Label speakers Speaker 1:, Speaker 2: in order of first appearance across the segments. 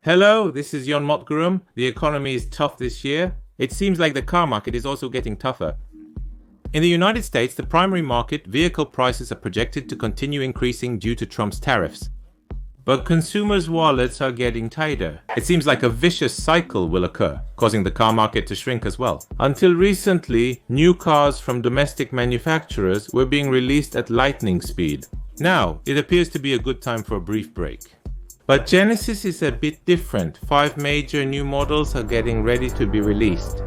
Speaker 1: Hello, this is Yon Motgurum. The economy is tough this year. It seems like the car market is also getting tougher. In the United States, the primary market, vehicle prices are projected to continue increasing due to Trump's tariffs. But consumers' wallets are getting tighter. It seems like a vicious cycle will occur, causing the car market to shrink as well. Until recently, new cars from domestic manufacturers were being released at lightning speed. Now, it appears to be a good time for a brief break. But Genesis is a bit different. 5 major new models are getting ready to be released.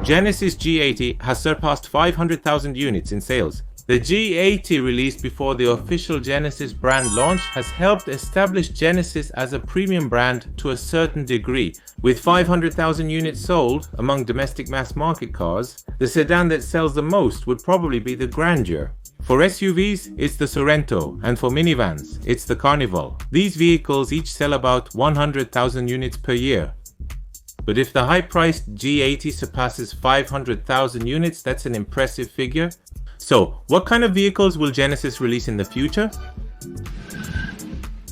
Speaker 1: Genesis G80 has surpassed 500,000 units in sales. The G80 released before the official Genesis brand launch has helped establish Genesis as a premium brand to a certain degree. With 500,000 units sold among domestic mass market cars, the sedan that sells the most would probably be the Grandeur. For SUVs, it's the Sorento, and for minivans, it's the Carnival. These vehicles each sell about 100,000 units per year. But if the high-priced G80 surpasses 500,000 units, that's an impressive figure. So, what kind of vehicles will Genesis release in the future?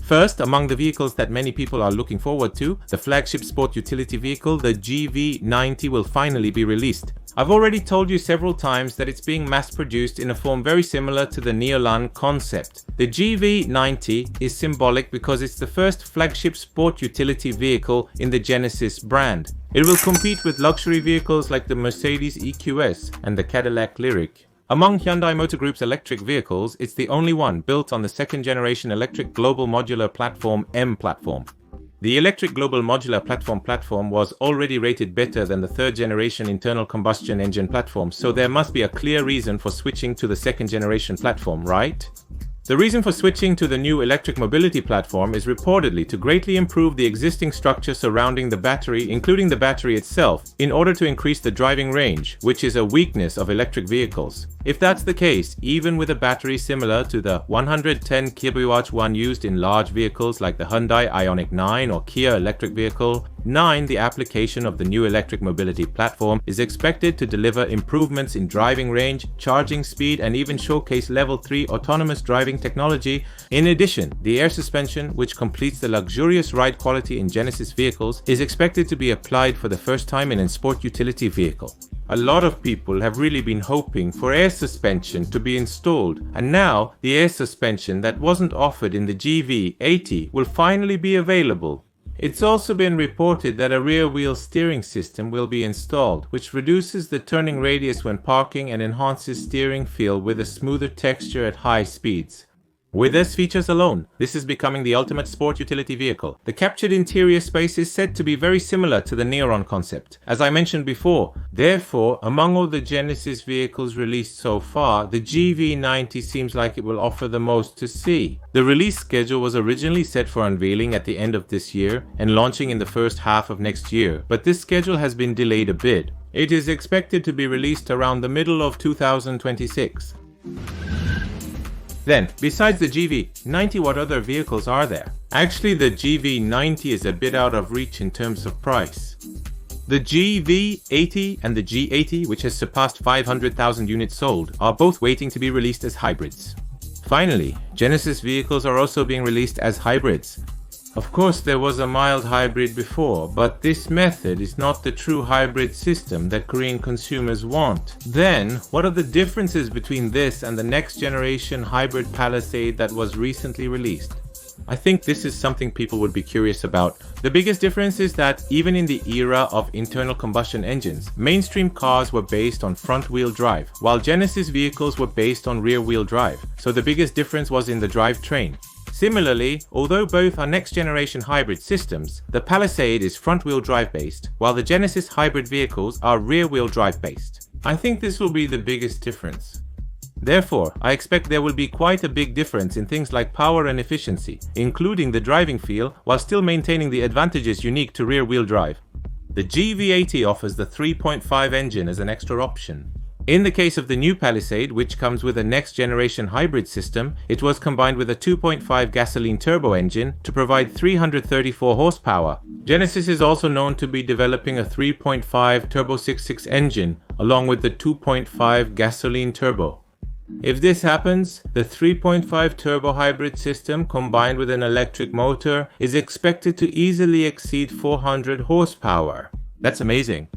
Speaker 1: First, among the vehicles that many people are looking forward to, the flagship sport utility vehicle, the GV90, will finally be released. I've already told you several times that it's being mass-produced in a form very similar to the Neolan concept. The GV90 is symbolic because it's the first flagship sport utility vehicle in the Genesis brand. It will compete with luxury vehicles like the Mercedes EQS and the Cadillac Lyriq. Among Hyundai Motor Group's electric vehicles, it's the only one built on the second-generation electric global modular platform M platform. The electric global modular platform was already rated better than the third-generation internal combustion engine platform, so there must be a clear reason for switching to the second-generation platform, right? The reason for switching to the new electric mobility platform is reportedly to greatly improve the existing structure surrounding the battery, including the battery itself, in order to increase the driving range, which is a weakness of electric vehicles. If that's the case, even with a battery similar to the 110 kW one used in large vehicles like the Hyundai Ioniq 9 or Kia electric vehicle 9, the application of the new electric mobility platform is expected to deliver improvements in driving range, charging speed, and even showcase level 3 autonomous driving technology. In addition, the air suspension, which completes the luxurious ride quality in Genesis vehicles, is expected to be applied for the first time in a sport utility vehicle. A lot of people have really been hoping for air suspension to be installed, and now the air suspension that wasn't offered in the GV80 will finally be available. It's also been reported that a rear-wheel steering system will be installed, which reduces the turning radius when parking and enhances steering feel with a smoother texture at high speeds. With these features alone, this is becoming the ultimate sport utility vehicle. The captured interior space is said to be very similar to the Neolan concept, as I mentioned before. Therefore, among all the Genesis vehicles released so far, the GV90 seems like it will offer the most to see. The release schedule was originally set for unveiling at the end of this year and launching in the first half of next year, but this schedule has been delayed a bit. It is expected to be released around the middle of 2026. Then, besides the GV90, what other vehicles are there? Actually, the GV90 is a bit out of reach in terms of price. The GV80 and the G80, which has surpassed 500,000 units sold, are both waiting to be released as hybrids. Finally, Genesis vehicles are also being released as hybrids. Of course, there was a mild hybrid before, but this method is not the true hybrid system that Korean consumers want. Then, what are the differences between this and the next generation hybrid Palisade that was recently released? I think this is something people would be curious about. The biggest difference is that even in the era of internal combustion engines, mainstream cars were based on front-wheel drive, while Genesis vehicles were based on rear-wheel drive. So the biggest difference was in the drivetrain. Similarly, although both are next-generation hybrid systems, the Palisade is front-wheel drive based, while the Genesis hybrid vehicles are rear-wheel drive based. I think this will be the biggest difference. Therefore, I expect there will be quite a big difference in things like power and efficiency, including the driving feel, while still maintaining the advantages unique to rear-wheel drive. The GV80 offers the 3.5 engine as an extra option. In the case of the new Palisade, which comes with a next-generation hybrid system, it was combined with a 2.5 gasoline turbo engine to provide 334 horsepower. Genesis is also known to be developing a 3.5 turbo 6.6 engine, along with the 2.5 gasoline turbo. If this happens, the 3.5 turbo hybrid system combined with an electric motor is expected to easily exceed 400 horsepower. That's amazing.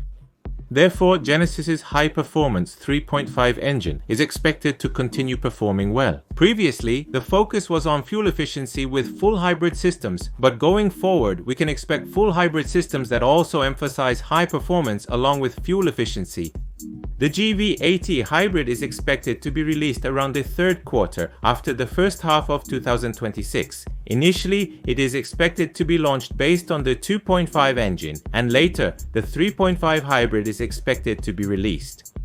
Speaker 1: Therefore, Genesis's high-performance 3.5 engine is expected to continue performing well. Previously, the focus was on fuel efficiency with full hybrid systems, but going forward, we can expect full hybrid systems that also emphasize high performance along with fuel efficiency. The GV80 hybrid is expected to be released around the third quarter after the first half of 2026. Initially, it is expected to be launched based on the 2.5 engine, and later, the 3.5 hybrid is expected to be released.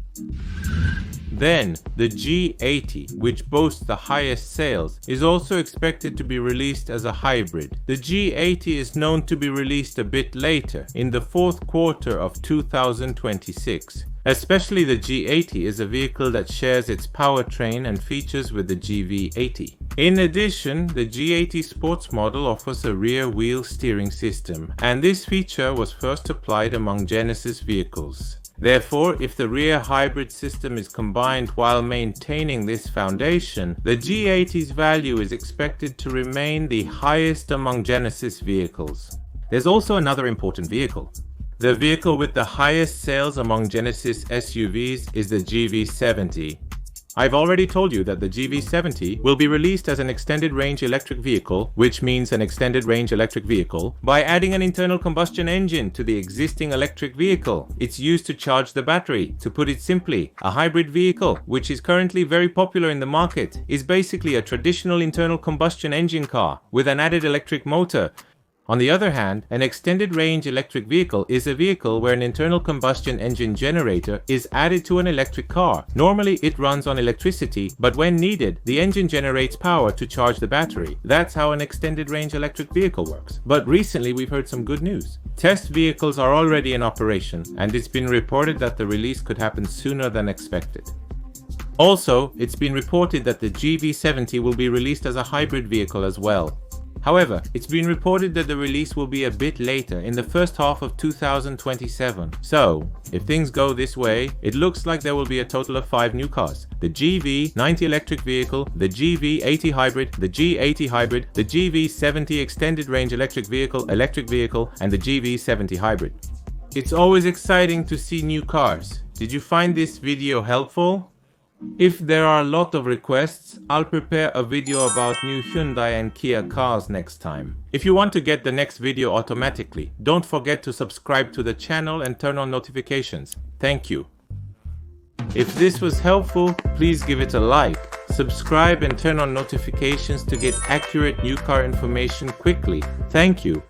Speaker 1: Then, the G80, which boasts the highest sales, is also expected to be released as a hybrid. The G80 is known to be released a bit later, in the fourth quarter of 2026. Especially the G80 is a vehicle that shares its powertrain and features with the GV80. In addition, the G80 sports model offers a rear wheel steering system, and this feature was first applied among Genesis vehicles. Therefore, if the rear hybrid system is combined while maintaining this foundation, the G80's value is expected to remain the highest among Genesis vehicles. There's also another important vehicle. The vehicle with the highest sales among Genesis SUVs is the GV70. I've already told you that the GV70 will be released as an extended range electric vehicle, which means an extended range electric vehicle, by adding an internal combustion engine to the existing electric vehicle. It's used to charge the battery. To put it simply, a hybrid vehicle, which is currently very popular in the market, is basically a traditional internal combustion engine car with an added electric motor. On the other hand, an extended range electric vehicle is a vehicle where an internal combustion engine generator is added to an electric car. Normally it runs on electricity, but when needed, the engine generates power to charge the battery. That's how an extended range electric vehicle works. But recently we've heard some good news. Test vehicles are already in operation, and it's been reported that the release could happen sooner than expected. Also, it's been reported that the GV70 will be released as a hybrid vehicle as well. However, it's been reported that the release will be a bit later, in the first half of 2027. So, if things go this way, it looks like there will be a total of 5 new cars. The GV90 electric vehicle, the GV80 hybrid, the G80 hybrid, the GV70 extended range electric vehicle, and the GV70 hybrid. It's always exciting to see new cars. Did you find this video helpful? If there are a lot of requests, I'll prepare a video about new Hyundai and Kia cars next time. If you want to get the next video automatically, don't forget to subscribe to the channel and turn on notifications. Thank you. If this was helpful, please give it a like, subscribe and turn on notifications to get accurate new car information quickly. Thank you.